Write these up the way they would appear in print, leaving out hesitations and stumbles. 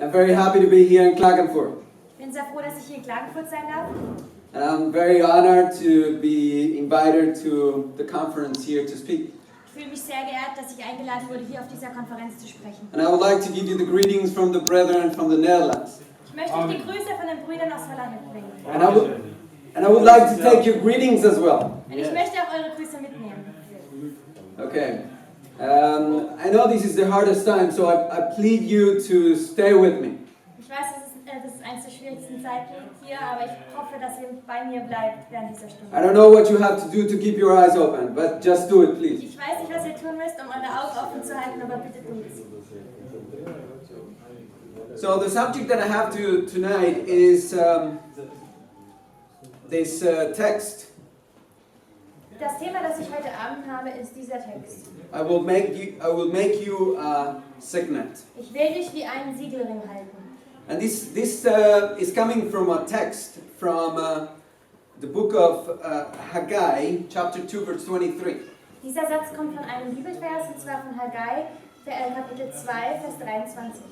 I'm very happy to be here in Klagenfurt. Ich bin sehr froh, dass ich hier in Klagenfurt sein darf. And I'm very honored to be invited to the conference here to speak. Ich fühle mich sehr geehrt, dass ich eingeladen wurde, hier auf dieser Konferenz zu sprechen. And I would like to give you the greetings from the brethren from the Netherlands. Ich möchte euch die Grüße von den Brüdern aus Holland mitbringen. And I would like to take your greetings as well. Und ich möchte auch eure Grüße mitnehmen. Okay. I know this is the hardest time, so I plead you to stay with me. Ich weiß, das ist eines der schwierigsten Zeiten hier, aber ich hoffe, dass ihr bei mir bleibt während dieser Stunde. I don't know what you have to do to keep your eyes open, but just do it, please. Ich weiß nicht, was ihr tun müsst, um eure Augen offen zu halten, aber bitte tut's. So the subject that I have tonight is this text. Das Thema, das ich heute Abend habe, ist dieser Text. I will make you a signet. Ich will dich wie einen Siegelring halten. And this is coming from a text from the book of Haggai, chapter 2, verse 23. Dieser Satz kommt von einem Bibelvers, und zwar von Haggai, Kapitel 2, Vers 23.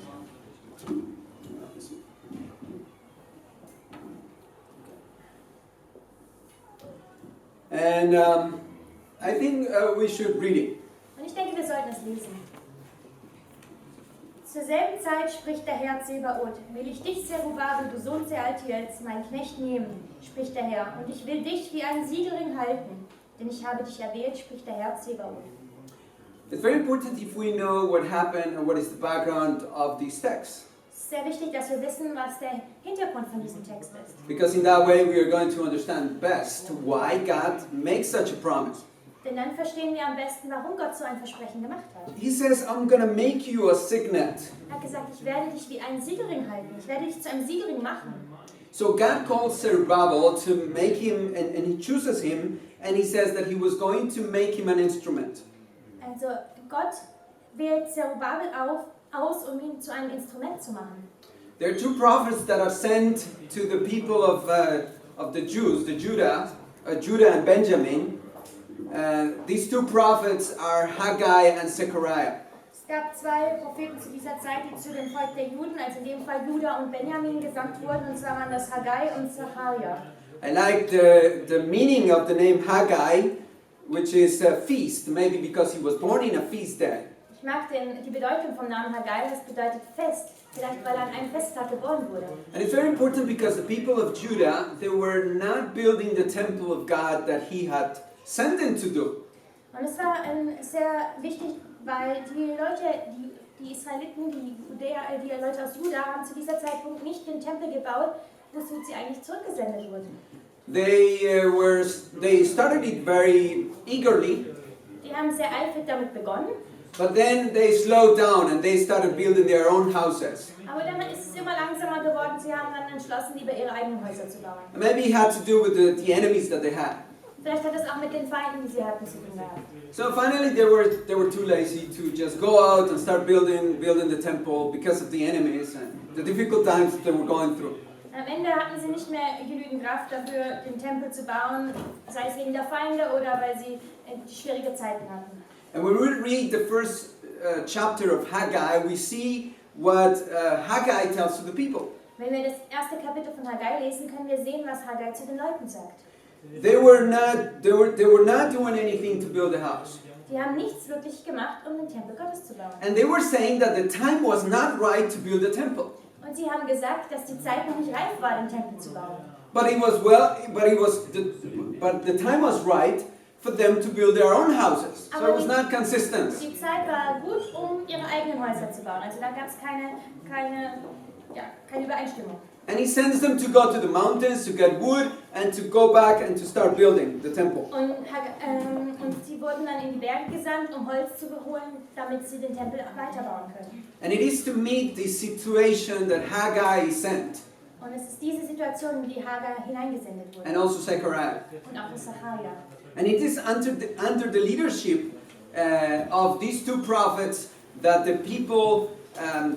And I think we should read it. Und ich denke, wir sollten es lesen. Zur selben Zeit spricht der Herr Zebaoth, will ich dich, Zerubabel, du Sohn Sealtiels, mein Knecht, nehmen, spricht der Herr, und ich will dich wie einen Siegelring halten, denn ich habe dich erwählt, spricht der Herr Zebaoth. It's very important if we know what happened and what is the background of these texts. Es ist sehr wichtig, dass wir wissen, was der Hintergrund von diesem Text ist. Because in that way we are going to understand best why God makes such a promise. Denn dann verstehen wir am besten, warum Gott so ein Versprechen gemacht hat. He says, I'm going to make you a signet. Er hat gesagt, ich werde dich wie einen Siegelring halten. Ich werde dich zu einem Siegelring machen. So God calls Zerubbabel to make him, and he chooses him, and he says that he was going to make him an instrument. Also Gott wählt Zerubbabel aus, um ihn zu einem Instrument zu machen. There are two prophets that are sent to the people of the Jews, Judah and Benjamin. These two prophets are Haggai and Zechariah. Es gab zwei Propheten zu dieser Zeit, die zu dem Volk der Juden, also in dem Fall Judah und Benjamin, gesandt wurden, und zwar waren das Haggai und Zechariah. I like the meaning of the name Haggai, which is a feast, maybe because he was born in a feast day. Ich mag die Bedeutung vom Namen Haggai, das bedeutet Fest, vielleicht weil er an einem Festtag geboren wurde. And it's very important because the people of Judah, they were not building the temple of God that he had sent them to do. Und es war sehr wichtig, weil die Leute, die Israeliten, die Leute aus Juda, haben zu dieser Zeitpunkt nicht den Tempel gebaut, wozu sie eigentlich zurückgesendet wurden. They started it very eagerly. Die haben sehr eifrig damit begonnen. But then they slowed down and they started building their own houses. Aber dann ist es immer langsamer geworden. Sie haben dann entschlossen, lieber ihre eigenen Häuser zu bauen. And maybe it had to do with the enemies that they had. Vielleicht hat es auch mit den Feinden, die sie hatten, zu tun gehabt. So finally they were too lazy to just go out and start building the temple because of the enemies and the difficult times that they were going through. Am Ende hatten sie nicht mehr genügend Kraft dafür, den Tempel zu bauen, sei es wegen der Feinde oder weil sie schwierige Zeiten hatten. And when we read the first chapter of Haggai, we see what Haggai tells to the people. Wenn wir das erste Kapitel von Haggai lesen, können wir sehen, was Haggai zu den Leuten sagt. They were not doing anything to build a house. Die haben nichts wirklich gemacht, um den Tempel Gottes zu bauen. And they were saying that the time was not right to build a temple. Und sie haben gesagt, dass die Zeit noch nicht reif war, den Tempel zu bauen. But the time was right for them to build their own houses. So it was not consistent. Die Zeit war gut, um ihre eigenen Häuser zu bauen. Also da gab es keine Übereinstimmung. And he sends them to go to the mountains to get wood and to go back and to start building the temple. Und sie wurden dann in die Berge gesandt, um Holz zu holen, damit sie den Tempel weiterbauen können. And it is to meet this situation that Haggai is sent. Und es ist diese Situation, in die Haggai hineingesendet wurde. And also Zechariah. Und auch Zechariah. And it is under the leadership of these two prophets that the people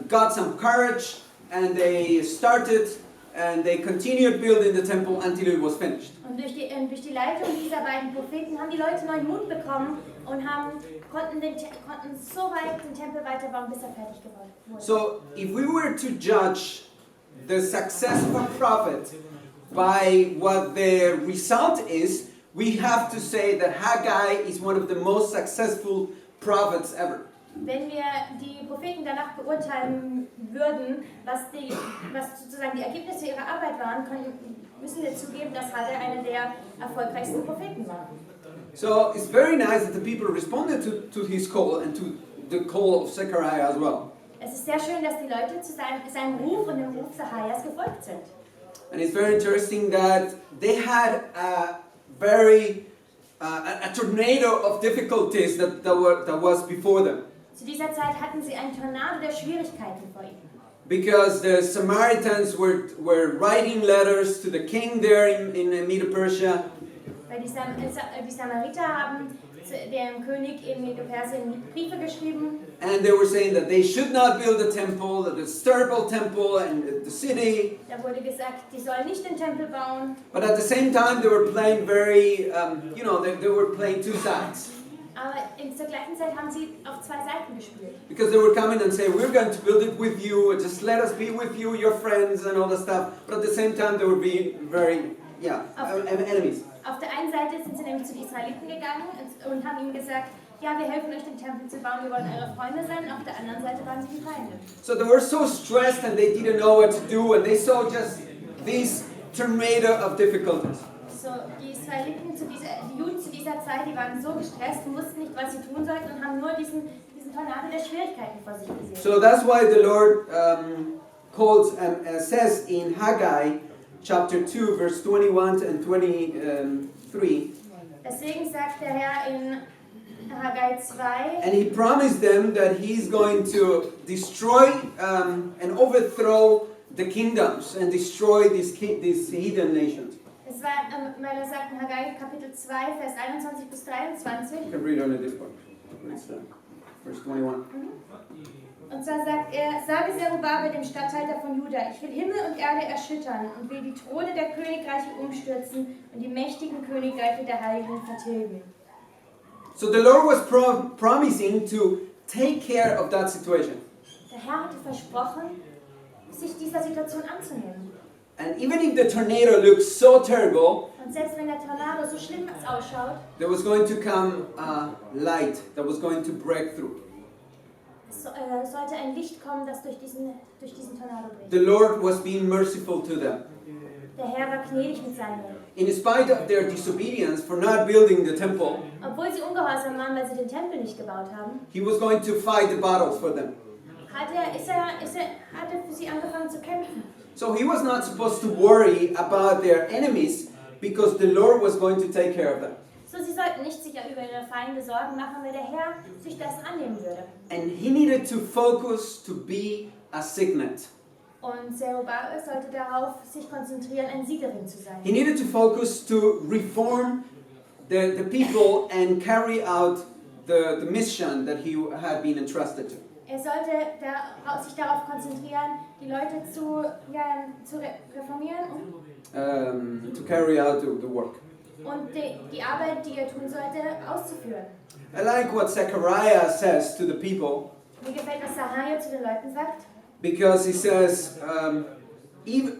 got some courage and they started and they continued building the temple until it was finished. Und durch die Leitung dieser beiden Propheten haben die Leute neuen Mut bekommen und konnten so weit den Tempel weiterbauen, bis er fertig gebaut wurde. So, if we were to judge the success of a prophet by what the result is, we have to say that Haggai is one of the most successful prophets ever. Wenn wir die Propheten danach beurteilen würden, was sozusagen die Ergebnisse ihrer Arbeit waren, müssen wir zugeben, dass Haggai einer der erfolgreichsten Propheten war. So it's very nice that the people responded to his call and to the call of Zechariah as well. Es ist sehr schön, dass die Leute zu seinem Ruf und dem Ruf Zacharias gefolgt sind. And it's very interesting that they had a very a tornado of difficulties that was before them. Zu dieser Zeit hatten sie einen Tornado der Schwierigkeiten vor ihnen. Because the Samaritans were writing letters to the king there in Medo-Persia. Weil die Samariter haben dem König in Medo-Persien Briefe geschrieben. And they were saying that they should not build a temple, a disturbable temple in the city. Da wurde gesagt, die sollen nicht den Tempel bauen. But at the same time, they were playing they were playing two sides. Aber zur gleichen Zeit haben sie auf zwei Seiten gespielt. Because they were coming and saying, we're going to build it with you, just let us be with you, your friends, and all that stuff. But at the same time, they were being very, enemies. Auf der einen Seite sind sie nämlich zu den Israeliten gegangen und haben ihnen gesagt, ja, wir helfen euch den Tempel zu bauen, wir wollen eure Freunde sein. Auf der anderen Seite waren sie die Feinde. So they were so stressed and they didn't know what to do, and they saw just this tornado of difficulties. So, die Israeliten, die Juden zu dieser Zeit, die waren so gestresst und wussten nicht, was sie tun sollten und haben nur diesen Tornado der Schwierigkeiten vor sich gesehen. So that's why the Lord says in Haggai chapter 2 verse 21 and 23. Deswegen sagt der Herr in Haggai 2. And he promised them that he's going to destroy and overthrow the kingdoms and destroy these heathen nations. Es war, weil er sagt in Haggai Kapitel 2, Vers 21 bis 23. You can read only this part. It's, verse 21. Und zwar sagt er, sage Zerubabel, dem Statthalter von Juda, ich will Himmel und Erde erschüttern und will die Throne der Königreiche umstürzen und die mächtigen Königreiche der Heiligen vertilgen. So the Lord was promising to take care of that situation. Der Herr hatte versprochen, sich dieser Situation anzunehmen. And even if the tornado looks so terrible, und selbst wenn der Tornado so schlimm ausschaut, there was going to come light that was going to break through. Es sollte ein Licht kommen, das durch diesen Tornado bricht. The Lord was being merciful to them. Der Herr war gnädig mit seinen. In spite of their disobedience for not building the temple, obwohl sie ungehorsam waren, weil sie den Tempel nicht gebaut haben, he was going to fight the battles for them. hat er für sie angefangen zu kämpfen. So he was not supposed to worry about their enemies because the Lord was going to take care of them. So, sie sollten nicht sich über ihre Feinde Sorgen machen, weil der Herr sich das annehmen würde. And he needed to focus to be a signet. Und Zerubabel sollte darauf sich konzentrieren, ein Siegerin zu sein. He needed to focus to reform the people and carry out the mission that he had been entrusted to. Er sollte sich darauf konzentrieren, die Leute zu reformieren To carry out the work. Und die Arbeit, die er tun sollte, auszuführen. I like what Zechariah says to the people. Mir gefällt, was Zachariah zu den Leuten sagt. Because he says,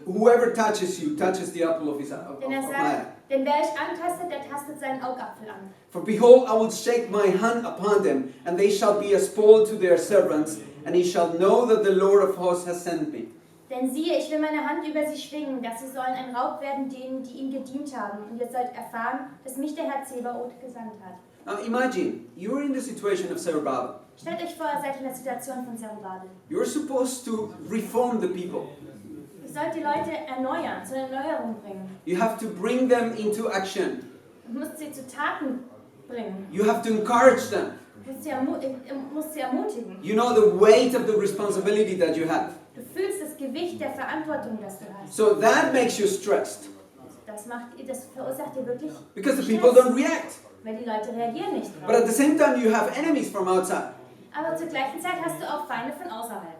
whoever touches you touches the apple of his eye. Denn er sagt, denn wer euch antastet, der tastet seinen Augapfel an. For behold, I will shake my hand upon them, and they shall be a spoil to their servants, and he shall know that the Lord of hosts has sent me. Denn siehe, ich will meine Hand über sie schwingen, dass sie sollen ein Raub werden denen, die ihm gedient haben. Und ihr sollt erfahren, dass mich der Herr Zebaoth gesandt hat. Now imagine, you're in the situation of Zerubbabel. Stellt euch vor, ihr seid in der Situation von Zerubabel. You're supposed to reform the people. Ihr sollt die Leute erneuern, zu einer Erneuerung bringen. You have to bring them into action. Du musst sie zu Taten bringen. You have to encourage them. Du musst sie ermutigen. You know the weight of the responsibility that you have. Du fühlst das Gewicht der Verantwortung, das du hast. So that makes you stressed. Das verursacht dir wirklich Because the Stress, people don't react. weil die Leute reagieren nicht drauf. But at the same time you have enemies from outside. Aber zur gleichen Zeit hast du auch Feinde von außerhalb.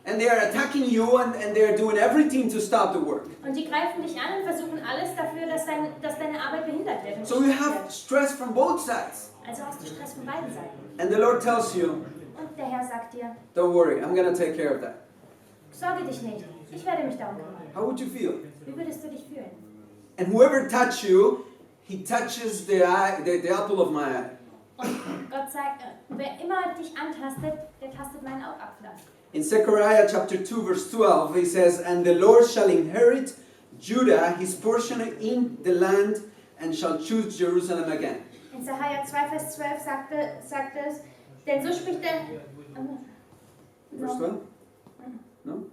And they are attacking you and they are doing everything to stop the work. Und die greifen dich an und versuchen alles dafür, dass deine Arbeit behindert wird. So you have stress from both sides. Also hast du Stress von beiden Seiten. And the Lord tells you, Und der Herr sagt dir, don't worry, I'm going to take care of that. sorge dich nicht, ich werde mich darum kümmern. How would you feel? Wie würdest du dich fühlen? And whoever touches you, he touches the apple of my eye. Und Gott sagt, wer immer dich antastet, der tastet meinen Augapfel an. In Zechariah chapter 2 verse 12, he says, and the Lord shall inherit Judah, his portion in the land, and shall choose Jerusalem again. In Haggai 2, Vers 12 sagt es, denn so spricht der... Verse 12? No?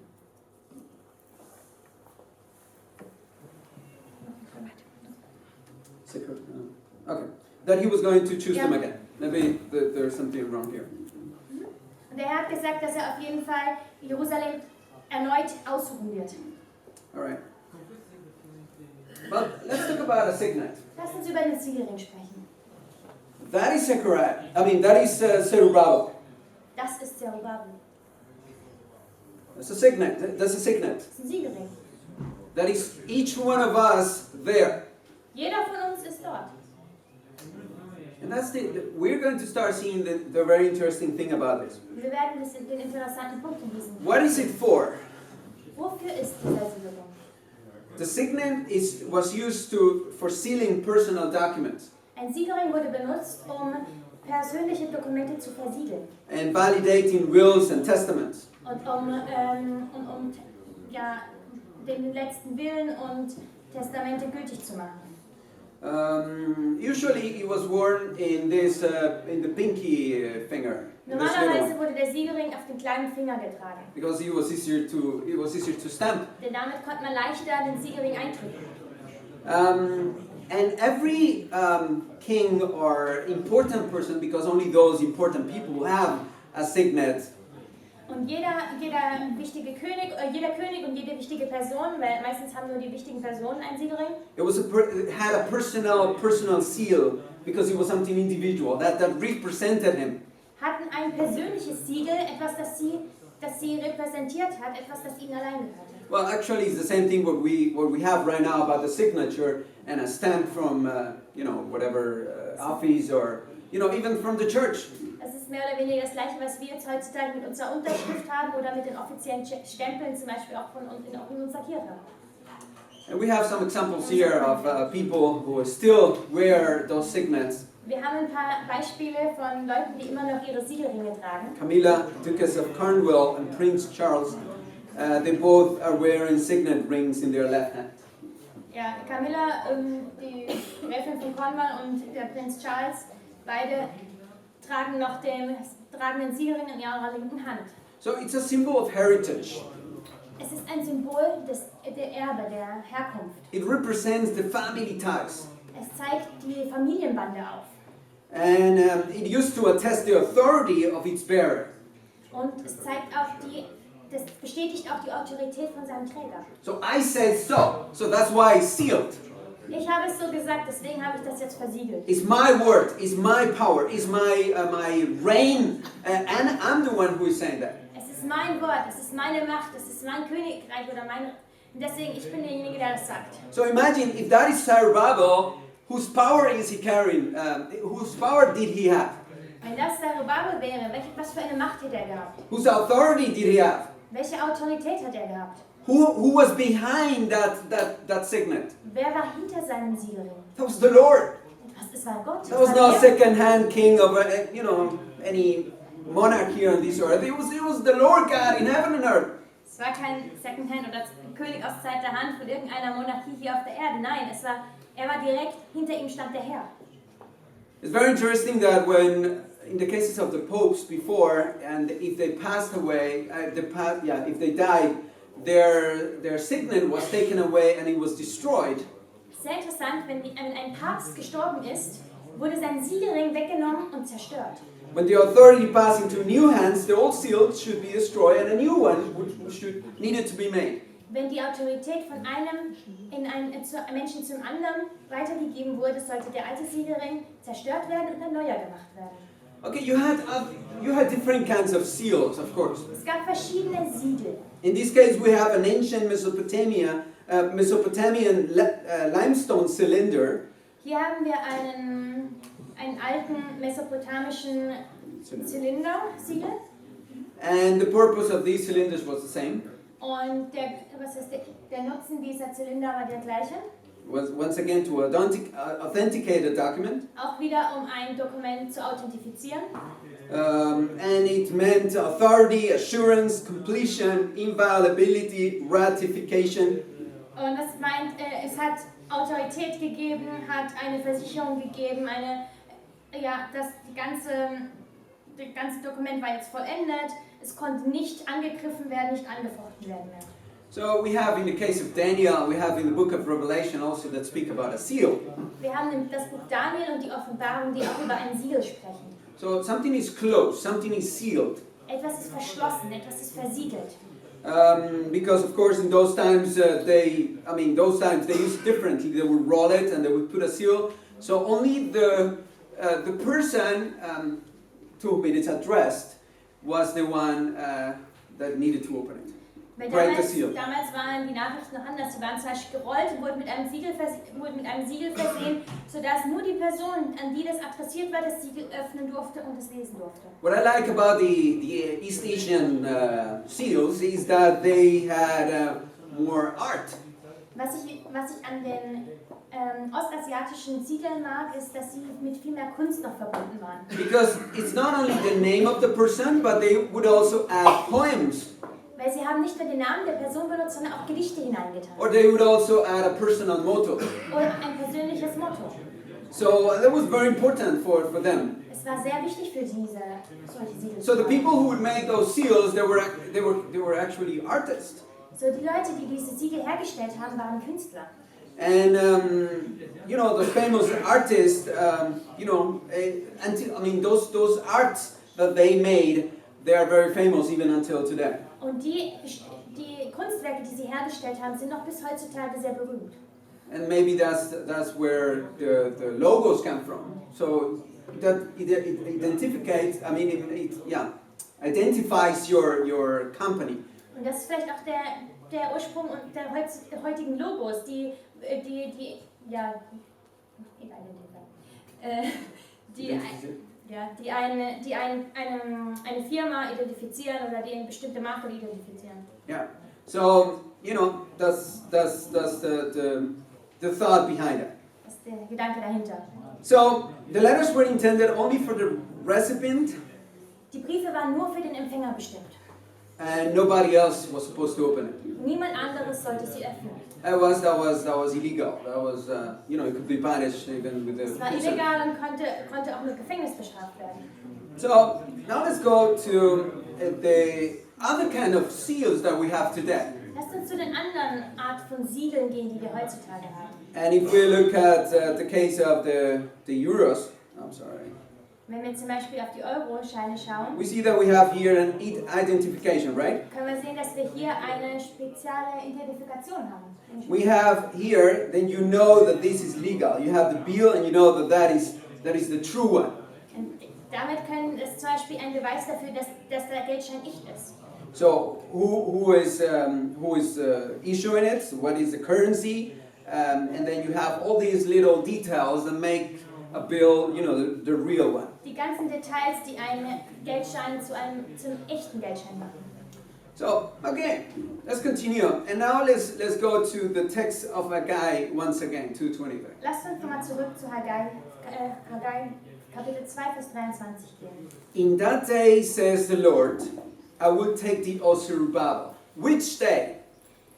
Okay. That he was going to choose them again. Maybe there's something wrong here. Und der Herr hat gesagt, dass er auf jeden Fall Jerusalem erneut aussuchen wird. Alright. But let's talk about a signet. Lass uns über den Siegelring sprechen. That is Zechariah. That is Zerubbabel. Das ist Zerubbabel. That's a signet. That's a signet. Das ist ein Siegelring. That is each one of us there. Jeder von uns ist dort. And that's we're going to start seeing the very interesting thing about this. Wir werden den interessanten Punkt in diesem. What is it for? Wofür ist dieser Siegelring? The signet was used for sealing personal documents Ein Siegelring wurde benutzt, persönliche Dokumente zu versiegeln and validating wills and testaments. und ja, den letzten Willen und Testamente gültig zu machen. Usually it was worn in the pinky finger. Normalerweise wurde der Siegelring auf den kleinen Finger getragen. Because it was easier to stamp. Denn damit konnte man leichter den Siegelring eindrücken. And every king or important person, because only those important people have a signet. Und jeder wichtige König, jeder König und jede wichtige Person, weil meistens haben nur die wichtigen Personen einen Siegelring. It had a personal seal because it was something individual that represented him. Hatten ein persönliches Siegel, etwas, das sie repräsentiert hat, etwas, das ihnen allein gehörte. Well, actually, it's the same thing what we have right now about the signature and a stamp from whatever office or even from the church. Das ist mehr oder weniger das Gleiche, was wir jetzt heutzutage mit unserer Unterschrift haben oder mit den offiziellen Stempeln, zum Beispiel auch in unserer Kirche. And we have some examples here of people who still wear those signets. Wir haben ein paar Beispiele von Leuten, die immer noch ihre Siegelringe tragen. Camilla, Duchess of Cornwall, and Prince Charles, they both are wearing signet rings in their left hand. Ja, Camilla, die Gräfin von Cornwall und der Prinz Charles, beide tragen noch den Siegelring in ihrer linken Hand. So it's a symbol of heritage. Es ist ein Symbol der Erbe, der Herkunft. It represents the family ties. Es zeigt die Familienbande auf. And it used to attest the authority of its bearer. Und es zeigt auch das bestätigt auch die Autorität von seinem Träger. So I said so that's why it's sealed. Ich habe es so gesagt, deswegen habe ich das jetzt versiegelt. It's my word, it's my power, it's my reign, and I'm the one who is saying that. Es ist mein Wort, es ist meine Macht, es ist mein Königreich oder meine. Deswegen, ich bin derjenige, der das sagt. So imagine if that is Zerubbabel, whose power is he carrying? Whose power did he have? Wenn das Zerubbabel wäre, was für eine Macht hätte er gehabt? Whose authority did he have? Welche Autorität hat er gehabt? Who was behind that signet? Wer war hinter seinem Siegelring? That was the Lord. Es war Gott. That was no second-hand king of any monarch here on this earth. It was the Lord God in heaven and earth. Es war kein Secondhand oder König aus zweiter Hand von irgendeiner Monarchie hier auf der Erde. Nein, er war direkt, hinter ihm stand der Herr. It's very interesting that when, in the cases of the popes before, and if they passed away, if they died, their signet was taken away and it was destroyed. Sehr interessant, wenn ein Papst gestorben ist, wurde sein Siegelring weggenommen und zerstört. When the authority passed into new hands, the old seal should be destroyed and a new one needed to be made. Wenn die Autorität von einem Menschen zum anderen weitergegeben wurde, sollte der alte Siegelring zerstört werden und ein neuer gemacht werden. Okay, you had different kinds of seals, of course. Es gab verschiedene Siegel. In this case, we have an ancient Mesopotamian limestone cylinder. Hier haben wir einen alten mesopotamischen Zylinder, Siegel. And the purpose of these cylinders was the same. Und der Nutzen dieser Zylinder war der gleiche. Was once again to authenticate a document. Auch wieder, um ein Dokument zu authentifizieren. And it meant authority, assurance, completion, inviolability, ratification. Und das meint, es hat Autorität gegeben, hat eine Versicherung gegeben, das ganze Dokument war jetzt vollendet, es konnte nicht angegriffen werden, nicht angefochten werden mehr. So we have in the case of Daniel, we have in the book of Revelation also that speak about a seal. Wir haben das Buch Daniel und die Offenbarung, die auch über ein Siegel sprechen. So something is closed, something is sealed. Etwas ist verschlossen, etwas ist versiegelt. Because of course in those times they used it differently. They would roll it and they would put a seal. So only the person to whom it is addressed was the one that needed to open it. Weil damals waren die Nachrichten noch anders. Sie waren zum Beispiel gerollt und wurden mit einem Siegel versehen, sodass nur die Person, an die das adressiert war, das Siegel öffnen durfte und es lesen durfte. What I like about the East Asian seals is that they had more art. Was ich an den ostasiatischen Siegeln mag, ist, dass sie mit viel mehr Kunst noch verbunden waren. Because it's not only the name of the person, but they would also add poems. Weil sie haben nicht nur den Namen der Person benutzt, sondern auch Gedichte hineingetan. Or they would also add a personal motto. Oder ein persönliches Motto. So that was very important for them. Es war sehr wichtig für solche Siegel. So the people who would make those seals, they were actually artists. So die Leute, die diese Siegel hergestellt haben, waren Künstler. And the famous artists, those arts that they made, they are very famous even until today. Und die Kunstwerke, die sie hergestellt haben, sind noch bis heutzutage sehr berühmt. And maybe that's where the logos come from. So that it identifies your company. Und das ist vielleicht auch der Ursprung der heutigen Logos, die eine Firma identifizieren oder die eine bestimmte Marke identifizieren. Yeah. So that's the thought behind it. Das ist der Gedanke dahinter. So the letters were intended only for the recipient. Die Briefe waren nur für den Empfänger bestimmt. And nobody else was supposed to open it. Niemand anderes sollte sie öffnen. That was illegal. That was it could be punished even with the. Es war illegal und konnte auch mit Gefängnis bestraft werden. So now let's go to the other kind of seals that we have today. Lasst uns zu den anderen Art von Siegeln gehen, die wir heutzutage haben. And if we look at the case of the euros, I'm sorry. Wenn wir zum Beispiel auf die Euro-Scheine schauen, We see that we have here an identification, right? können wir sehen, dass wir hier eine spezielle Identifikation haben. We have here, then you know that this is legal. You have the bill and you know that is the true one. Und damit ist zum Beispiel ein Beweis dafür, dass der Geldschein echt ist. So who is issuing it? What is the currency? And then you have all these little details that make a bill, the real one. Die ganzen Details, die einen Geldschein zum echten Geldschein machen. So, okay, let's continue. And now let's go to the text of Haggai once again, 2:23. Lasst uns nochmal zurück zu Haggai, Kapitel 2, Vers 23 gehen. In that day, says the Lord, I will take thee, O Zerubbabel. Which day?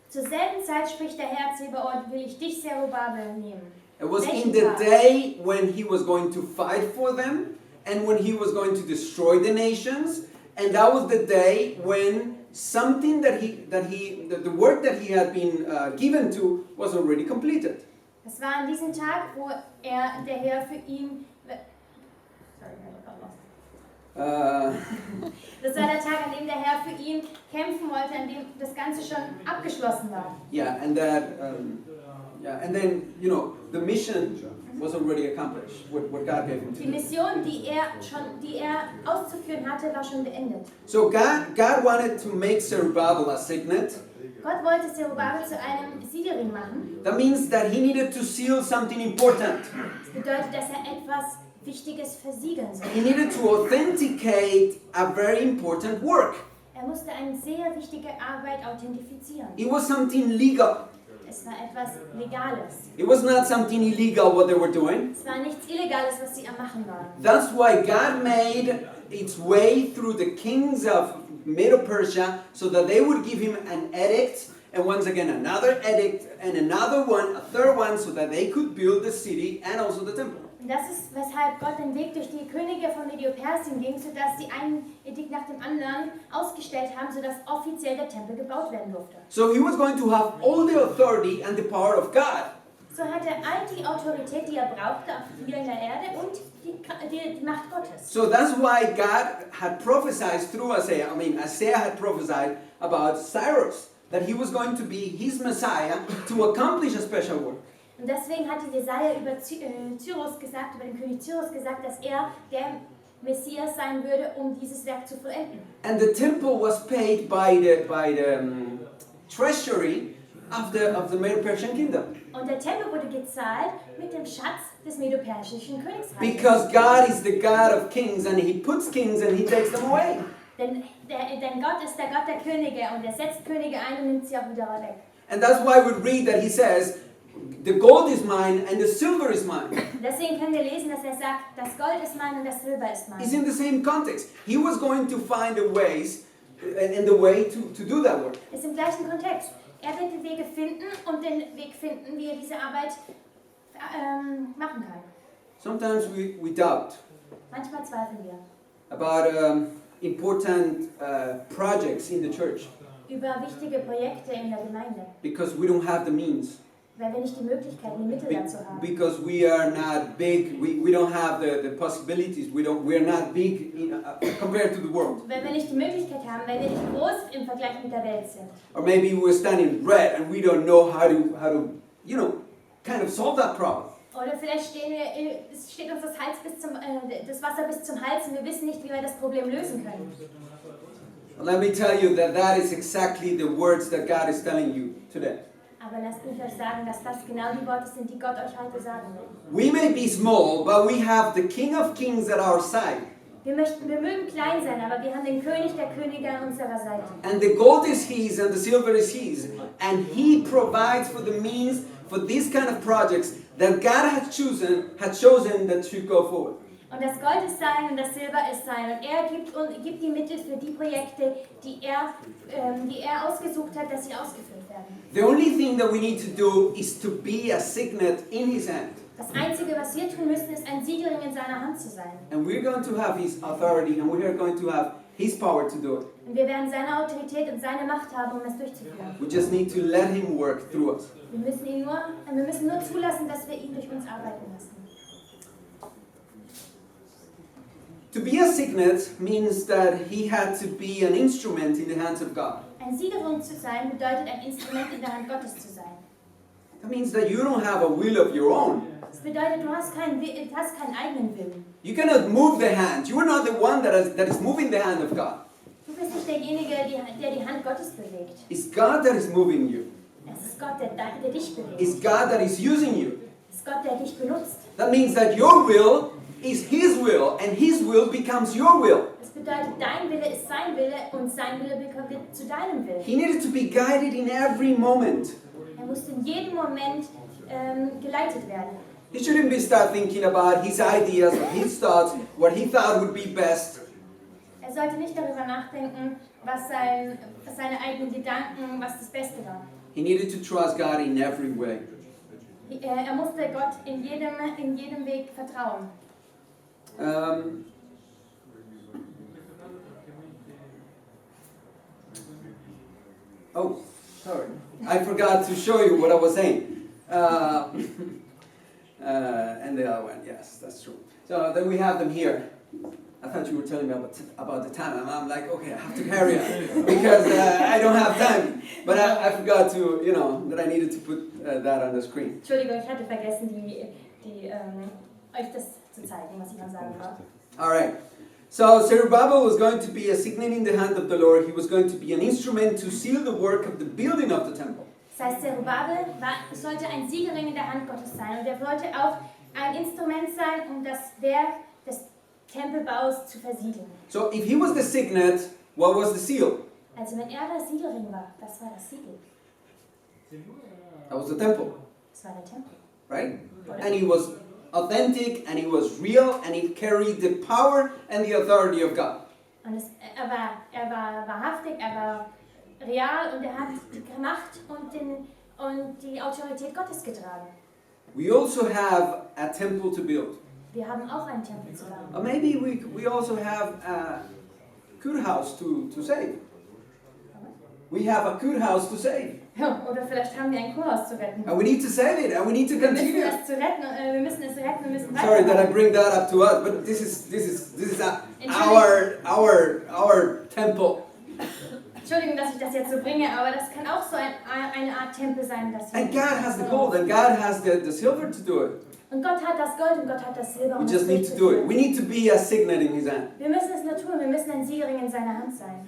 Zur selben Zeit spricht der Herr Zebaoth, will ich dich, Zerubbabel, nehmen. It was Welchen in the Tag? day when he was going to fight for them and when he was going to destroy the nations. And that was the day when something the work that he had been given to was already completed. Es war an diesem Tag, wo der Herr für ihn... Das war der Tag, an dem der Herr für ihn kämpfen wollte, an dem das Ganze schon abgeschlossen war. Yeah, and that Yeah, and then, the mission was already accomplished, what God gave him to Die do. Mission, die er auszuführen hatte, war schon beendet. So God wanted to make Zerubbabel a signet. Gott wollte Zerubbabel zu einem Siegelring machen. That means that he needed to seal something important. Das bedeutet, dass er etwas Wichtiges versiegeln soll. He needed to authenticate a very important work. Er musste eine sehr wichtige Arbeit authentifizieren. It was something legal. Es war etwas Legales. It was not something illegal what they were doing. Es war nichts Illegales, was sie am Machen waren. That's why God made its way through the kings of Medo-Persia so that they would give him an edict, and once again another edict, and another one, a third one, so that they could build the city and also the temple. Und das ist, weshalb Gott den Weg durch die Könige von Medo-Persien ging, sodass sie einen Edikt nach dem anderen ausgestellt haben, sodass offiziell der Tempel gebaut werden durfte. So he was going to have all the authority and the power of God. So hat er all die Autorität, die er brauchte, hier in der Erde und die Macht Gottes. So that's why God had prophesied through Isaiah. Isaiah had prophesied about Cyrus, that he was going to be his Messiah to accomplish a special work. Und deswegen hatte Jesaja über Cyrus gesagt, über den König Cyrus gesagt, dass er der Messias sein würde, dieses Werk zu vollenden. And the temple was paid by the treasury of the Medo-Persian kingdom. Und der Tempel wurde gezahlt mit dem Schatz des Medo-Persischen Königsreiches. Because God is the God of kings, and He puts kings and He takes them away. Denn Gott ist der Gott der Könige und er setzt Könige ein und nimmt sie auch wieder weg. And that's why we read that He says, the gold is mine and the silver is mine. Deswegen können wir lesen, dass er sagt, das Gold ist mein und das Silber ist mein. It's in the same context. He was going to find the ways and the way to do that work. Ist im gleichen Kontext. Er wird die Wege finden und den Weg finden, wie er diese Arbeit machen kann. Sometimes we doubt Manchmal zweifeln wir about important projects in the church über wichtige Projekte in der Gemeinde, because we don't have the means. weil wir nicht die Möglichkeiten, die Mittel dazu haben. Because we are not big, we don't have the possibilities, we're not big compared to the world. Weil wir nicht die Möglichkeit haben, weil wir nicht groß im Vergleich mit der Welt sind. Or maybe we're standing red and we don't know how to kind of solve that problem. Oder vielleicht steht uns das Wasser bis zum Hals und wir wissen nicht, wie wir das Problem lösen können. Let me tell you that is exactly the words that God is telling you today. Aber lasst mich euch sagen, dass das genau die Worte sind, die Gott euch heute sagen will. We may be small, but we have the King of Kings at our side. Wir mögen klein sein, aber wir haben den König der Könige an unserer Seite. And the gold is His and the silver is His. And He provides for the means for these kind of projects that God had chosen that should go forward. Und das Gold ist sein und das Silber ist sein. Und er gibt die Mittel für die Projekte, die er ausgesucht hat, dass sie ausgeführt werden. The only thing that we need to do is to be a signet in His hand. Das Einzige, was wir tun müssen, ist ein Siegelring in seiner Hand zu sein. And we're going to have His authority and we are going to have His power to do it. Und wir werden seine Autorität und seine Macht haben, um es durchzuführen. We just need to let Him work through us. Wir müssen nur zulassen, dass wir ihn durch uns arbeiten lassen. To be a signet means that he had to be an instrument in the hands of God. Ein Siegelring zu sein bedeutet, ein Instrument in der Hand Gottes zu sein. That means that you don't have a will of your own. Das bedeutet, du hast keinen eigenen Willen. You cannot move the hand. You are not the one that is moving the hand of God. Du bist nicht derjenige, der die Hand Gottes bewegt. It's God that is moving you. Es ist Gott, der dich bewegt. It's God that is using you. Es ist Gott, der dich benutzt. That means that your will is His will, and His will becomes your will. Das bedeutet, dein Wille ist sein Wille und sein Wille wird zu deinem Willen. He needed to be guided in every moment. Er musste in jedem Moment geleitet werden. He shouldn't be start thinking about his ideas, his thoughts, what he thought would be best. Er sollte nicht darüber nachdenken, was seine eigenen Gedanken, was das Beste war. He needed to trust God in every way. Er musste Gott in jedem Weg vertrauen. Oh, sorry. I forgot to show you what I was saying. And the other one, yes, that's true. So then we have them here. thought you were telling me about the time. And I'm like, okay, I have to carry on because I don't have time. But I forgot to, that I needed to put that on the screen. Entschuldigung, ich hatte vergessen, euch das zu zeigen, was ich noch sagen wollte. All right. So Zerubbabel was going to be a signet in the hand of the Lord. He was going to be an instrument to seal the work of the building of the temple. Das heißt, Zerubbabel sollte ein Siegelring in der Hand Gottes sein. Und er sollte auch ein Instrument sein, um das Werk des Tempelbaus zu versiegeln. So if he was the signet, what was the seal? Also wenn er der Siegelring war, das war das Siegel. That was the temple, Das war der Tempel. right? And he was authentic, and he was real, and he carried the power and the authority of God. Und er war wahrhaftig, er war real und er hat die Macht und die Autorität Gottes getragen. We also have a temple to build. Wir haben auch einen Tempel zu bauen. Or maybe we also have a good house to save. We have a good house to save. Ja, oder vielleicht haben wir ein Kurhaus zu retten. And we need to save it, and we need to Wir müssen continue. es retten, wir müssen Sorry that I weitermachen. bring that up to us, but this is our temple. Entschuldigung, dass ich das jetzt so bringe, aber das kann auch so eine Art Tempel sein, das wir And God has the gold, and God has the silver to do it. Und Gott hat das Gold und Gott hat das Silber. We um just es need to do it. durchzuführen. We need to be a signet in His hand. Wir müssen es nur tun, wir müssen ein Siegelring in seiner Hand sein.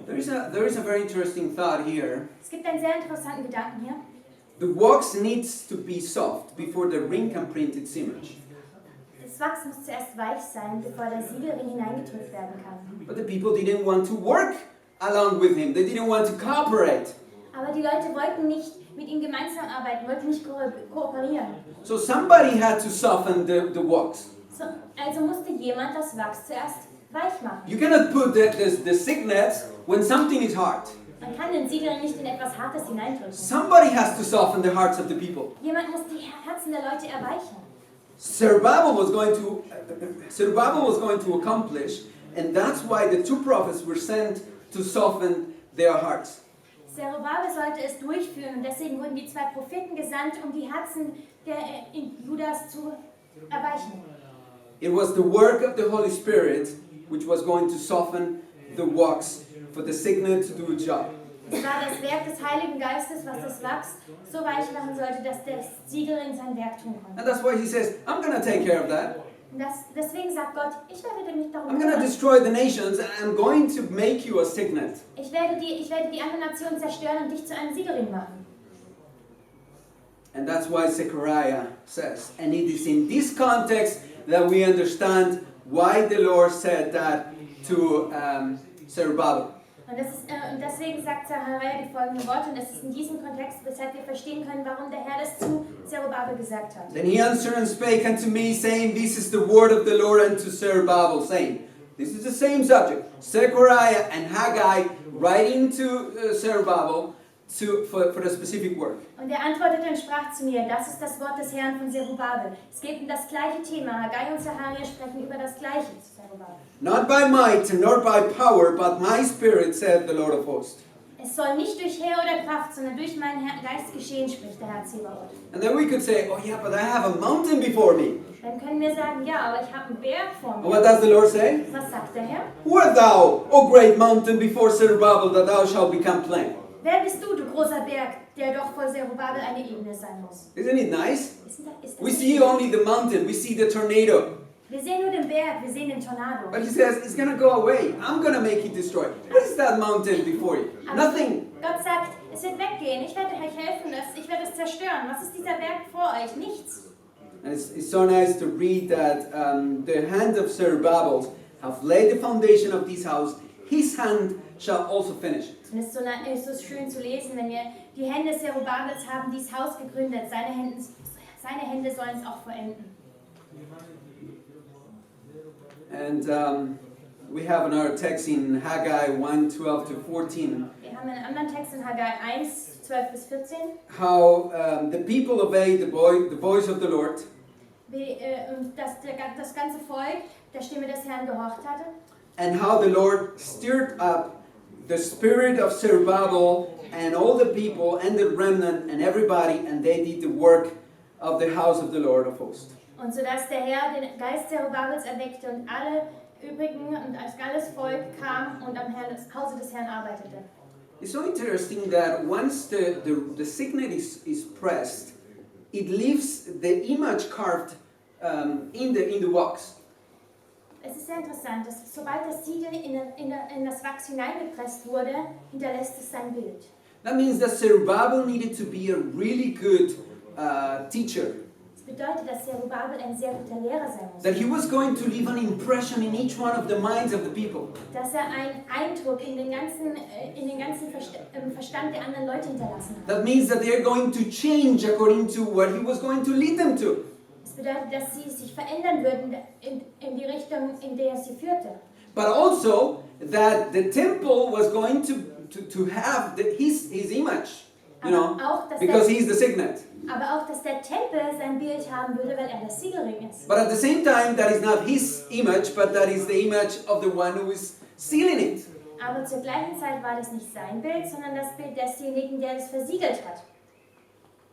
There is a very interesting thought here. Es gibt einen sehr interessanten Gedanken hier. The wax needs to be soft before the ring can print its image. Das Wachs muss zuerst weich sein, bevor der Siegelring hineingedrückt werden kann. But the people didn't want to work along with him. They didn't want to cooperate. Aber die Leute wollten nicht mit ihm gemeinsam arbeiten, wollten nicht kooperieren. So somebody had to soften the wax. So, also musste jemand das Wachs zuerst weich machen. You cannot put the signet when something is hard. Man kann den Siegelring nicht in etwas Hartes hineindrücken. Somebody has to soften the hearts of the people. Jemand muss die Herzen der Leute erweichen. Zerubbabel was going to accomplish, and that's why the two prophets were sent to soften their hearts. Zerubbabel sollte es durchführen und deswegen wurden die zwei Propheten gesandt, um die Herzen der Judas zu erweichen. It was the work of the Holy Spirit which was going to soften the wax for the signet to do its job. Es war das Werk des Heiligen Geistes, was das Wachs so weich machen sollte, dass der Siegelring sein Werk tun konnte. And that's why he says, I'm going to take care of that. Und deswegen sagt Gott, ich werde mich darum I'm going to kümmern. destroy the nations, and I'm going to make you a signet. Ich werde die anderen Nationen zerstören und dich zu einem Siegelring machen. And that's why Zechariah says, and it is in this context that we understand why the Lord said that to Zerubbabel. Und deswegen sagt Zachariah die folgenden Worte, und es ist in diesem Kontext, weshalb wir verstehen können, warum der Herr das zu Zerubbabel gesagt hat. Then he answered and spake unto me, saying, This is the word of the Lord unto Zerubbabel, saying, this is the same subject. Zechariah and Haggai writing to Zerubbabel for the specific work. Und er antwortete und sprach zu mir, das ist das Wort des Herrn von Zerubbabel. Es geht um das gleiche Thema. Haggai und Zachariah sprechen über das gleiche zu Zerubbabel. Not by might nor by power, but my spirit, saith the Lord of hosts. Es soll nicht durch Heer oder Kraft, sondern durch meinen Geist geschehen, spricht der Herr Zebaoth. And then we could say, oh yeah, but I have a mountain before me. Dann können wir sagen, ja, aber ich habe einen Berg vor And mir. what does the Lord say? Was sagt der Herr? Who art thou, O great mountain, before Zerubbabel, that thou shalt become plain? Wer bist du, du großer Berg, der doch vor Zerubbabel eine Ebene sein muss? Isn't it nice? Ist das We nicht see schön? only the mountain, we see the tornado. Wir sehen nur den Berg, wir sehen den Tornado. But he says, it's going to go away. I'm going to make it destroy. What is that mountain before you? Aber Nothing. Gott sagt, es wird weggehen, ich werde euch helfen, ich werde es zerstören. Was ist dieser Berg vor euch? Nichts. And it's so nice to read that the hand of Zerubbabel have laid the foundation of this house. His hand shall also finish it. Und es ist so schön zu lesen, wenn wir die Hände Zerubbabels haben dieses Haus gegründet. Seine Hände sollen es auch vollenden. And we have another text in Haggai 1:12 to 14. Wir haben einen anderen Text in Haggai 1, 12 bis 14. How the people obeyed the voice of the Lord. Und das ganze Volk der Stimme des Herrn gehorcht hatte. And how the Lord stirred up the spirit of Zerubbabel and all the people and the remnant and everybody, and they did the work of the house of the Lord of hosts. Und so dass der Herr den Geist Zerubabels erweckte und alle übrigen und alles Volk kam und am Hause des Herrn arbeitete. It's so interesting that once the signet is pressed, it leaves the image carved in the wax. Es ist sehr interessant, dass sobald das Siegel in das Wachs hineingepresst wurde, hinterlässt es sein Bild. That means that Zerubbabel needed to be a really good teacher. Das bedeutet, dass Zerubabel ein sehr guter Lehrer sein muss. That he was going to leave an impression in each one of the minds of the people. Dass er einen Eindruck in den ganzen Verstand der anderen Leute hinterlassen hat. That means that they're going to change according to what he was going to lead them to. Das bedeutet, dass sie sich verändern würden in die Richtung, in der es sie führte. But also that the temple was going to have his image, you know, because he's the signet. Aber auch, dass der Tempel sein Bild haben würde, weil er das Siegelring ist. But at the same time, that is not his image, but that is the image of the one who is sealing it. Aber zur gleichen Zeit war das nicht sein Bild, sondern das Bild desjenigen, der es versiegelt hat.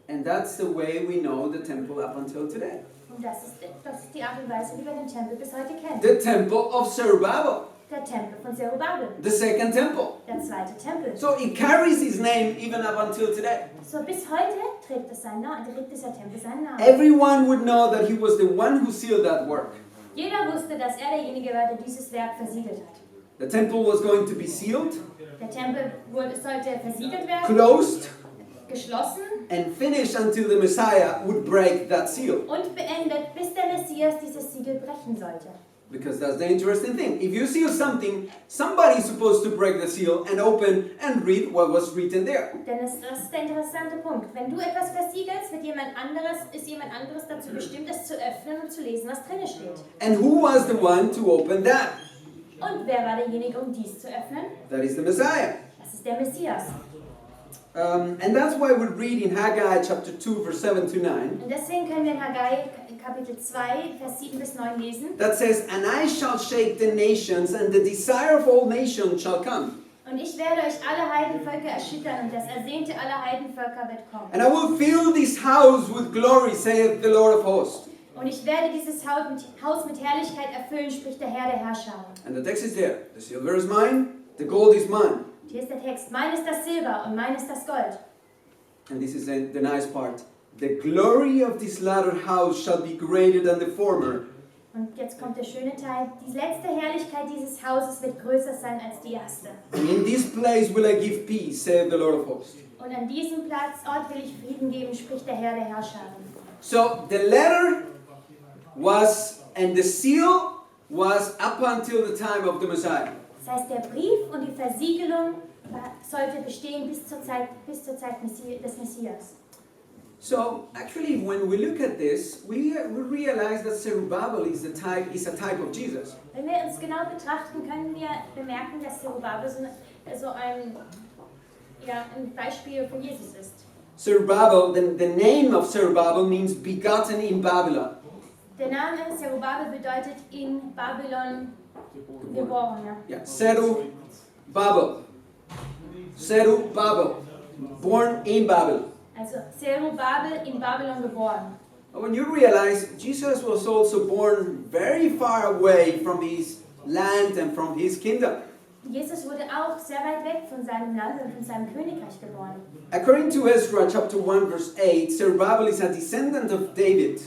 And that's the way we know the temple up until today. Und das ist die Art und Weise, wie wir den Tempel bis heute kennen. The temple of Zerubbabel. Der Tempel von Zerubabel. The second temple. Der zweite Tempel. So it carries his name even up until today. So bis heute trägt dieser Tempel seinen Namen. Everyone would know that he was the one who sealed that work. Jeder wusste, dass er derjenige war, der dieses Werk versiegelt hat. The temple was going to be sealed, Der Tempel sollte versiegelt werden, closed, geschlossen and finished until the Messiah would break that seal. und beendet, bis der Messias dieses Siegel brechen sollte. Because that's the interesting thing. If you seal something, somebody is supposed to break the seal and open and read what was written there. Denn das ist der interessante Punkt. Wenn du etwas versiegelst, ist jemand anderes dazu bestimmt, es zu öffnen und zu lesen, was drin steht. And who was the one to open that? Und wer war derjenige, um dies zu öffnen? That is the Messiah. Das ist der Messias. And that's why we read in Haggai chapter 2 verse 7 to 9. Und deswegen können wir in Haggai Kapitel 2, Vers 7 bis 9 lesen. That says, "And I shall shake the nations, and the desire of all nations shall come. Und ich werde euch alle Heidenvölker erschüttern und das Ersehnte aller Heidenvölker wird kommen. And I will fill this house with glory, saith the Lord of hosts." Und ich werde dieses Haus mit Herrlichkeit erfüllen, spricht der Herr der Herrscher. And the text is there. The silver is mine, the gold is mine. Hier ist der Text. Mein ist das Silber und mein ist das Gold. And this is the nice part. "The glory of this latter house shall be greater than the former." Und jetzt kommt der schöne Teil. Die letzte Herrlichkeit dieses Hauses wird größer sein als die erste. "And in this place will I give peace, saith the Lord of hosts." Und an diesem Ort will ich Frieden geben, spricht der Herr der Herrscher. So the letter was, and the seal was up until the time of the Messiah. Das heißt, der Brief und die Versiegelung sollte bestehen bis zur Zeit des Messias. So actually, when we look at this, we realize that Zerubbabel is a type of Jesus. Wenn wir uns genau betrachten, können wir bemerken, dass Zerubabel so ein Beispiel für Jesus ist. Zerubbabel, the name of Zerubbabel means begotten in Babylon. Der Name Zerubabel bedeutet in Babylon geboren. Yeah, Zerubbabel. Zerubbabel, born in Babylon. Also Zerubabel in Babylon geboren. When you realize Jesus was also born very far away from his land and from his kingdom. Jesus wurde auch sehr weit weg von seinem Land und von seinem Königreich geboren. According to Ezra chapter 1 verse 8, Zerubbabel is a descendant of David,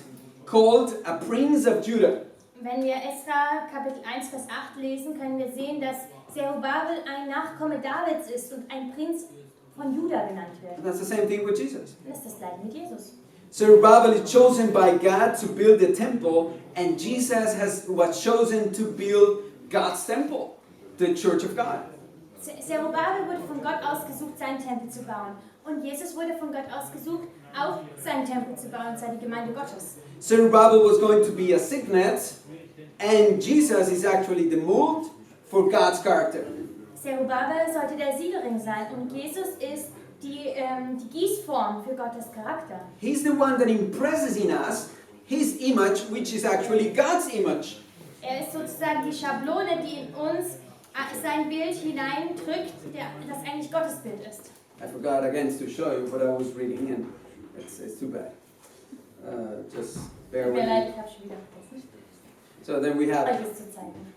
called a prince of Judah. Wenn wir Esra Kapitel 1 Vers 8 lesen, können wir sehen, dass Zerubabel ein Nachkomme Davids ist und ein Prinz von Juda genannt wird. And that's the same thing with Jesus. Das ist das gleiche mit Jesus. Zerubbabel is chosen by God to build the temple, and Jesus was chosen to build God's temple, the church of God. Zerubabel wurde von Gott ausgesucht, seinen Tempel zu bauen. Und Jesus wurde von Gott ausgesucht, auch seinen Tempel zu bauen, seine Gemeinde Gottes. Zerubbabel was going to be a signet, and Jesus is actually the mold for God's character. Zerubabel sollte der Siegelring sein und Jesus ist die Gießform für Gottes Charakter. He's the one that impresses in us his image, which is actually God's image. Er ist sozusagen die Schablone, die in uns sein Bild hineindrückt, das eigentlich Gottes Bild ist. I forgot again to show you what I was reading, and it's too bad. Just Bear Tut with mir leid, me. ich habe schon wieder vergessen. So then we have, Euch es zu zeigen.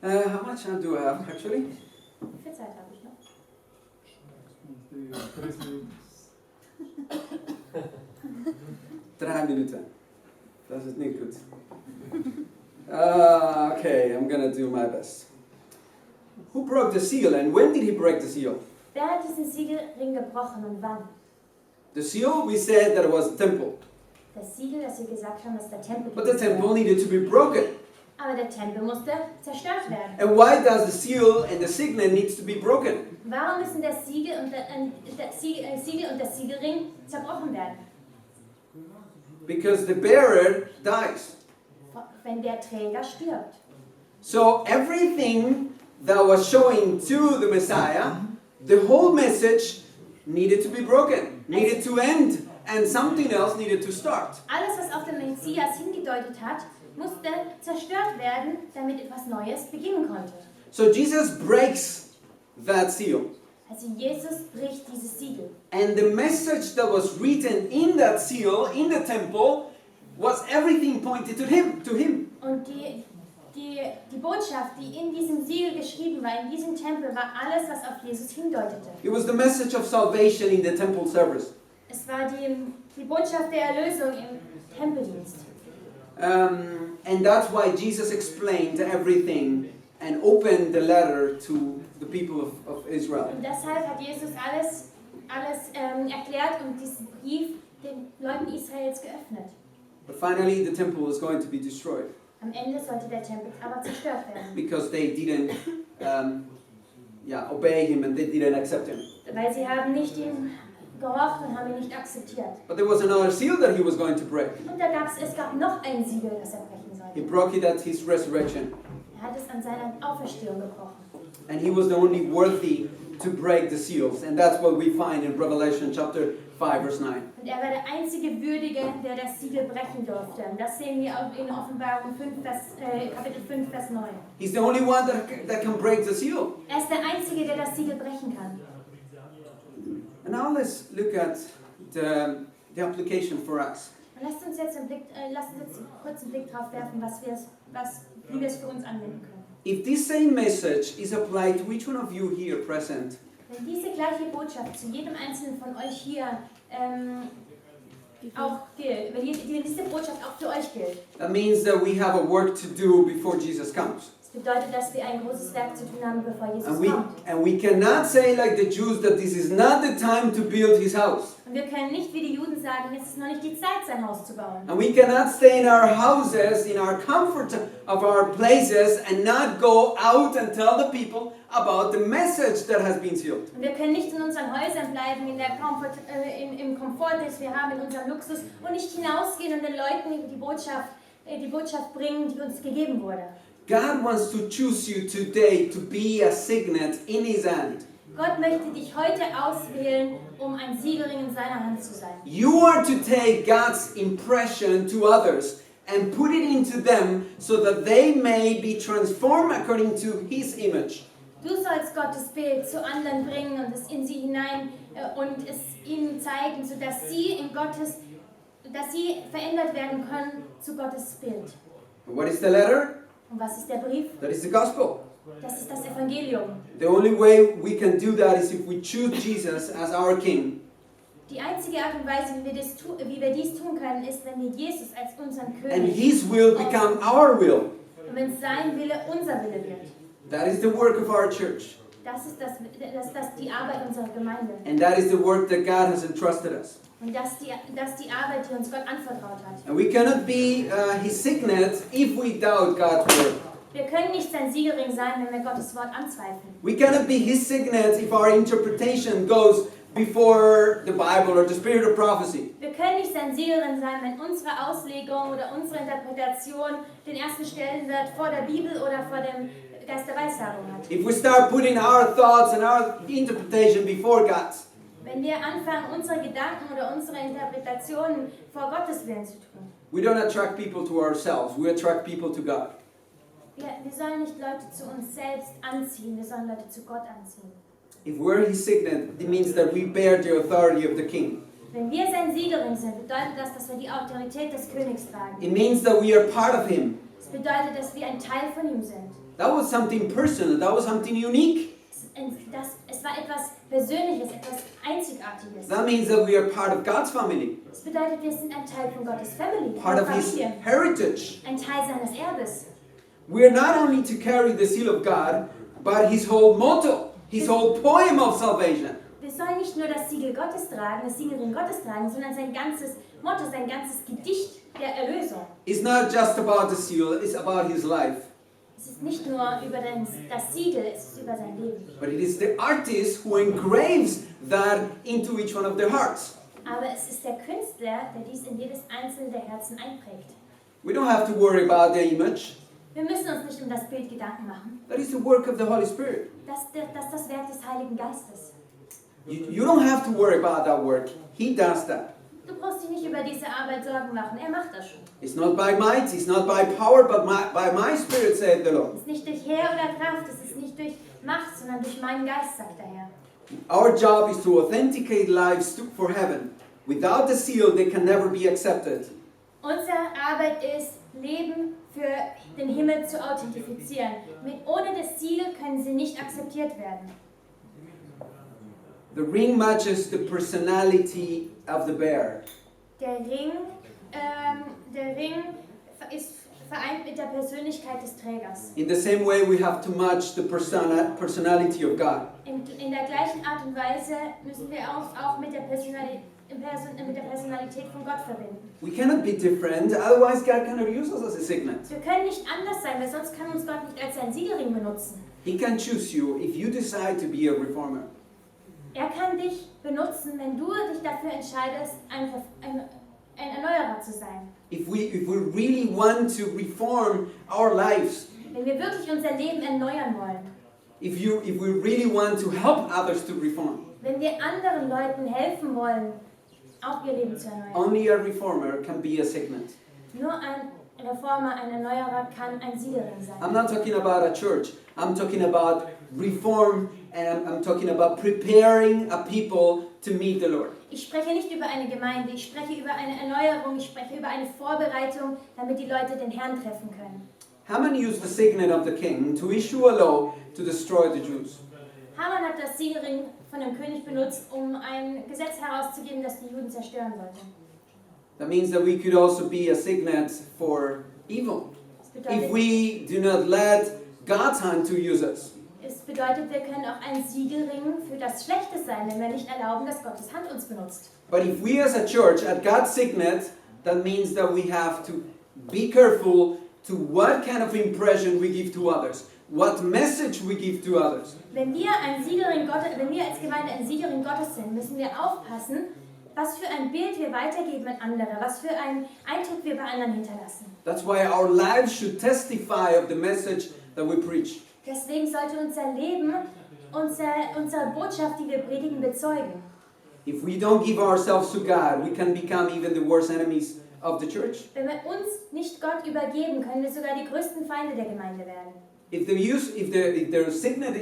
how much time do I have actually? Wie viel Zeit habe ich noch? 3 Minuten. Das ist nicht gut. Okay, I'm gonna do my best. Who broke the seal and when did he break the seal? Wer hat diesen Siegelring gebrochen und wann? The seal, we said that it was the temple. Das Siegel, das wir gesagt haben, ist der Tempel. But the temple needed to be broken. Aber der Tempel musste zerstört werden. And why does the seal and the signet needs to be broken? Warum müssen das Siegel und Siegel und das Siegelring zerbrochen werden? Because the bearer dies. Wenn der Träger stirbt. So everything that was showing to the Messiah, the whole message needed to be broken, needed to end, and something else needed to start. Alles, was auf den Messias hingedeutet hat, musste zerstört werden, damit etwas Neues beginnen konnte. So Jesus breaks that seal. Also Jesus bricht dieses Siegel. And the message that was written in that seal, in the temple, was everything pointed to him. Und die Botschaft, die in diesem Siegel geschrieben war, in diesem Tempel, war alles, was auf Jesus hindeutete. It was the message of salvation in the temple service. Es war die Botschaft der Erlösung im Tempeldienst. And that's why Jesus explained everything and opened the letter to the people of Israel. Und deshalb hat Jesus alles erklärt und diesen Brief den Leuten Israels geöffnet. But finally, the temple was going to be destroyed Am Ende sollte der Tempel aber zerstört werden, because they didn't obey him and they didn't accept him. weil sie haben nicht ihm gehorcht und haben ihn nicht akzeptiert. But there was another seal that he was going to break. Und es gab noch ein Siegel, das er brechen He sollte. broke it at his resurrection. Er hat es an seiner Auferstehung gebrochen. And he was the only worthy to break the seals. And that's what we find in Revelation chapter 5, verse 9. Und er war der einzige Würdige, der das Siegel brechen durfte. Und das sehen wir auch in Offenbarung 5, Kapitel 5, Vers 9. He's the only one that can break the seal. Er ist der Einzige, der das Siegel brechen kann. And now let's look at the application for us. Und lasst uns jetzt kurz einen Blick drauf werfen, wie wir es für uns anwenden können. If this same message is applied to each one of you here present, Wenn diese gleiche Botschaft zu jedem Einzelnen von euch hier auch gilt, wenn diese Botschaft auch für euch gilt, that means that we have a work to do before Jesus comes. das bedeutet, dass wir ein großes Werk zu tun haben, bevor Jesus And kommt. we cannot say like the Jews that this is not the time to build his house. Und wir können nicht wie die Juden sagen, es ist noch nicht die Zeit, sein Haus zu bauen. And we cannot stay in our houses, in our comfort of our places, and not go out and tell the people about the message that has been sealed. Und wir können nicht in unseren Häusern bleiben, im Komfort, das wir haben, in unserem Luxus, und nicht hinausgehen und den Leuten die Botschaft bringen, die uns gegeben wurde. God wants to choose you today to be a signet in his hand. Gott möchte dich heute auswählen, um ein Siegelring in seiner Hand zu sein. You are to take God's impression to others and put it into them so that they may be transformed according to his image. Du sollst Gottes Bild zu anderen bringen und es in sie hinein und es ihnen zeigen, sodass sie verändert werden können zu Gottes Bild. And what is the letter? Und was ist der Brief? That is the gospel. Das ist das Evangelium. The only way we can do that is if we choose Jesus as our King. Die einzige Art und Weise, wie wir dies tun können, ist, wenn wir Jesus als unseren And König his will become our will. und wenn sein Wille unser Wille wird. That is the work of our church. Das ist die Arbeit unserer Gemeinde. And that is the work that God has entrusted us. Und das ist die Arbeit, die uns Gott anvertraut hat. And we cannot be his signet if we doubt God's word. Wir können nicht sein Siegelring sein, wenn wir Gottes Wort anzweifeln. We cannot be his signet if our interpretation goes before the Bible or the spirit of prophecy. Wir können nicht sein Siegelring sein, wenn unsere Auslegung oder unsere Interpretation den ersten Stellenwert vor der Bibel oder vor dem Geist der Weissagung hat. If we start putting our thoughts and our interpretation before God's. Wenn wir anfangen, unsere Gedanken oder unsere Interpretationen vor Gottes Willen zu tun. We don't attract people to ourselves. We attract people to God. Wir sollen nicht Leute zu uns selbst anziehen, wir sollen Leute zu Gott anziehen. If we're his signet, it means that we bear the authority of the king. Wenn wir sein Siegelring sind, bedeutet das, dass wir die Autorität des Königs tragen. It means that we are part of him. Es bedeutet, dass wir ein Teil von ihm sind. That was something personal. That was something unique. Es war etwas Persönliches, etwas Einzigartiges. That means that we are part of God's family. Es bedeutet, wir sind ein Teil von Gottes Family, Part of his Familie, heritage. ein Teil seines Erbes. We are not only to carry the seal of God, but his whole motto, his whole poem of salvation. Wir sollen nicht nur das Siegel Gottes tragen, das Siegelring Gottes tragen, sondern sein ganzes Motto, sein ganzes Gedicht der Erlösung. It's not just about the seal, it's about his life. Es ist nicht nur über das Siegel, es ist über sein Leben. But it is the artist who engraves that into each one of their hearts. Aber es ist der Künstler, der dies in jedes einzelne der Herzen einprägt. We don't have to worry about the image. Wir müssen uns nicht um das Bild Gedanken machen. That is the work of the Holy Spirit. Das ist das Werk des Heiligen Geistes. You don't have to worry about that work. He does that. Du brauchst dich nicht über diese Arbeit Sorgen machen, er macht das schon. It's not by might, it's not by power, but by my spirit, saith the Lord. Es ist nicht durch Heer oder Kraft, es ist nicht durch Macht, sondern durch meinen Geist, sagt der Herr. Our job is to authenticate lives for heaven. Without the seal, they can never be accepted. Unsere Arbeit ist, Leben für den Himmel zu authentifizieren. Ohne das Siegel können sie nicht akzeptiert werden. The ring matches the personality of the bear. Der Ring ist vereint mit der Persönlichkeit des Trägers. In the same way, we have to match the personality of God. In der gleichen Art und Weise müssen wir auch mit der Personalität von Gott verbinden. We cannot be different, otherwise God cannot use us as a signet. Wir können nicht anders sein, weil sonst kann uns Gott nicht als ein Siegelring benutzen. He can choose you if you decide to be a reformer. Er kann dich benutzen, wenn du dich dafür entscheidest, ein Erneuerer zu sein. If we really want to reform our lives, Wenn wir wirklich unser Leben erneuern wollen, if we really want to help others to reform, wenn wir anderen Leuten helfen wollen, auch ihr Leben zu erneuern. only a reformer can be a signet. Nur ein Reformer, ein Erneuerer kann ein Siegelring sein. I'm not talking about a church. I'm talking about reform, and I'm talking about preparing a people to meet the Lord. Ich spreche nicht über eine Gemeinde, ich spreche über eine Erneuerung, ich spreche über eine Vorbereitung, damit die Leute den Herrn treffen können. Haman used the signet of the king to issue a law to destroy the Jews. Haman hat das Siegelring von dem König benutzt, um ein Gesetz herauszugeben, das die Juden zerstören sollte. That means that we could also be a signet for evil. If we do not let God's hand to use us. Es bedeutet, wir können auch ein Siegelring für das Schlechte sein, wenn wir nicht erlauben, dass Gottes Hand uns benutzt. But if we as a church at God's signet, that means that we have to be careful to what kind of impression we give to others, what message we give to others. Wenn wir als Gemeinde ein Siegelring Gottes sind, müssen wir aufpassen, was für ein Bild wir weitergeben an andere, was für einen Eindruck wir bei anderen hinterlassen. That's why our lives should testify of the message that we preach. Deswegen sollte unser Leben, unsere Botschaft, die wir predigen, bezeugen. If we don't give ourselves to God, we can become even the worst enemies of the church. Wenn wir uns nicht Gott übergeben, können wir sogar die größten Feinde der Gemeinde werden. If the signet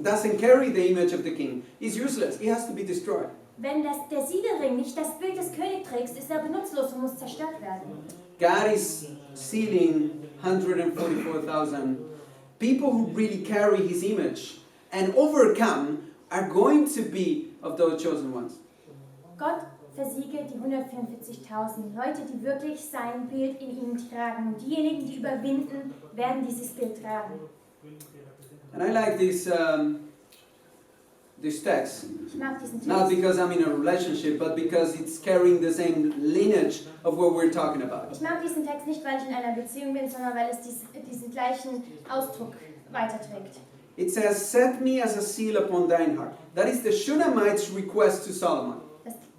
doesn't carry the image of the king, it's useless. It has to be destroyed. Wenn der Siegelring nicht das Bild des Königs trägt, ist er benutzlos und muss zerstört werden. God is sealing 144,000 people who really carry his image and overcome are going to be of those chosen ones. Gott versiegelt die 144.000 Leute, die wirklich sein Bild in ihnen tragen. Und diejenigen, die überwinden, werden dieses Bild tragen. And I like this text. Ich mag diesen Text. Not because I'm in a relationship, but because it's carrying the same lineage of what we're talking about. Ich mag diesen Text nicht, weil ich in einer Beziehung bin, sondern weil es diesen gleichen Ausdruck weiterträgt. It says, "Set me as a seal upon thine heart." That is the Shunammite's request to Solomon.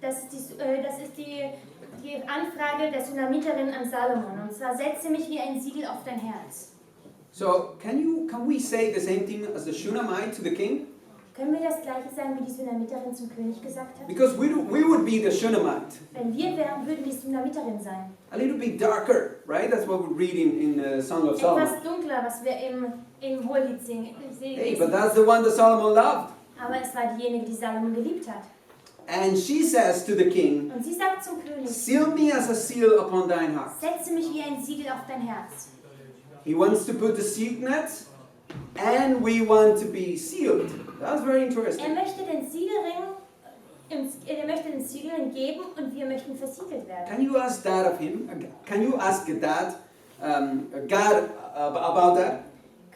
Das ist die Anfrage der Sunamiterin an Salomon. Und zwar, setze mich wie ein Siegel auf dein Herz. So, can we say the same thing as the Shunammite to the king? Können wir das Gleiche sagen, wie die Sunamiterin zum König gesagt hat? Because we would be the Shunammite. Wenn wir wären, würden die Sunamiterin sein. A little bit darker, right? That's what we read in the Song of Solomon. Etwas dunkler, was wir im Hohelied singen. Hey, but that's the one that Solomon loved. Aber es war diejenige, die Salomon geliebt hat. And she says to the king, Und sie sagt zum König, seal me as a seal upon thine heart. setze mich wie ein Siegel auf dein Herz. He wants to put the signet, and we want to be sealed. That's very Er interesting. möchte den Siegelring geben und wir möchten versiegelt werden. Can you ask that of him? Can you ask that, God about that?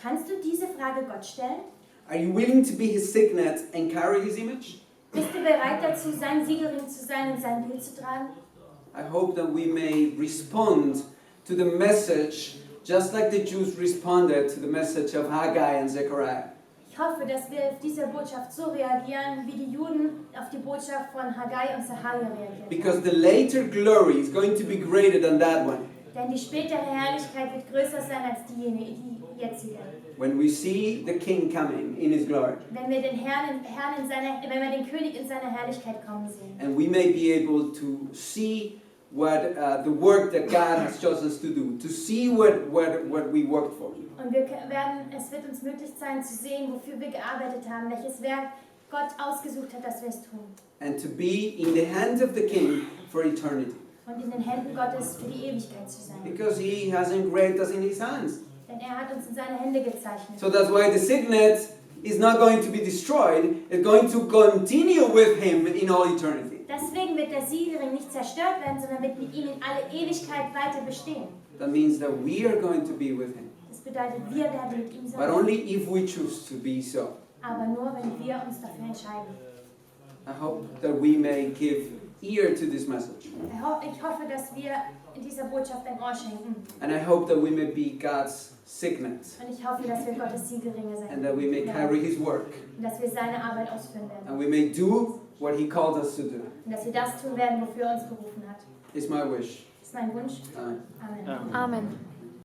Kannst du diese Frage Gott stellen? Are you willing to be his signet and carry his image? Bist du bereit dazu, sein Siegelring zu sein und sein Bild zu tragen? I hope that we may respond to the message just like the Jews responded to the message of Haggai and Zechariah. Ich hoffe, dass wir auf diese Botschaft so reagieren, wie die Juden auf die Botschaft von Haggai und Zechariah reagieren. Because the later glory is going to be greater than that one. Denn die spätere Herrlichkeit wird größer sein als die jetzige. When we see the King coming in his glory. Wenn wir den wenn wir den König in seiner Herrlichkeit kommen sehen. And we may be able to see what the work that God has chosen us to do, to see what we worked for. Und es wird uns möglich sein zu sehen, wofür wir gearbeitet haben, welches Werk Gott ausgesucht hat, dass wir es tun. And to be in the hands of the King for eternity. Und in den Händen Gottes für die Ewigkeit zu sein. Because he has engraved us in his hands. Denn er hat uns in seine Hände gezeichnet. So that's why the signet is not going to be destroyed, it's going to continue with him in all eternity. Deswegen wird der Siegelring nicht zerstört werden, sondern wird mit ihm in alle Ewigkeit weiter bestehen. That means that we are going to be with him. Das bedeutet, wir werden mit ihm But sein. only if we choose to be so. Aber nur, wenn wir uns dafür entscheiden. I hope that we may give ear to this message. Ich hoffe, dass wir in dieser Botschaft ein Ohr schenken. And I hope that we may be God's signet. Und ich hoffe, dass wir Gottes Siegelringe sein And that we may carry his work. Und dass wir seine Arbeit ausführen werden. And we may do what he called us to do. Und dass wir das tun werden, wofür er uns berufen hat. It's my wish. Das ist mein Wunsch. Amen. Amen. Amen.